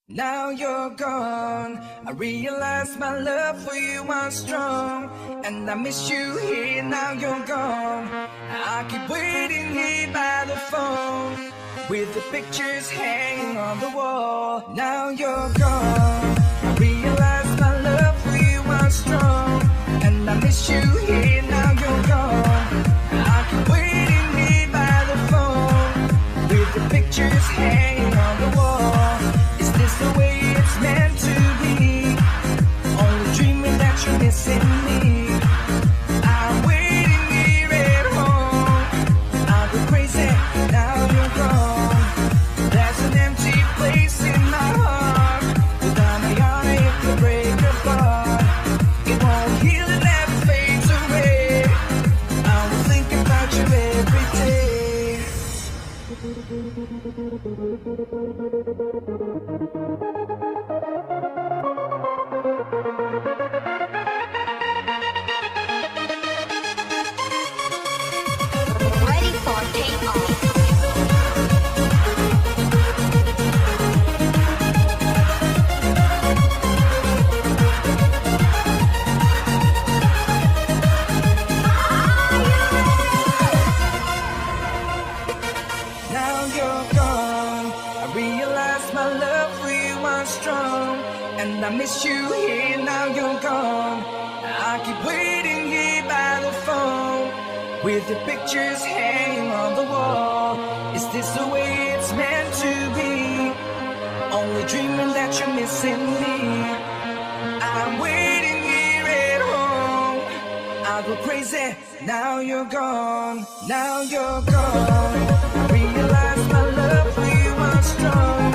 Now you're gone. I realize my love for you was strong, and I miss you here. Now you're gone. I keep waiting here by the phone, with the pictures hanging on the wall. Now you're gone. I realize my love for you was strong, and I miss you here. Now you're gone. I keep waiting here by the phone, with the pictures hanging on the wall. Is this the way it's meant to be? Only dreaming that you're missing me. I'm waiting here at home. I go crazy, now you're gone. There's an empty place in my heart. Without my arm, it could break apart. It won't heal, it never fades away. I will think about you every day. Ready for takeoff. Now you're gone. I realize my love for you was strong, and I miss you here. Now you're gone. I keep waiting here by the phone, with the pictures hanging on the wall. Is this the way it's meant to be? Only dreaming that you're missing me. I'm waiting here at home. I go crazy. Now you're gone. Now you're gone. I realize my love for you was strong,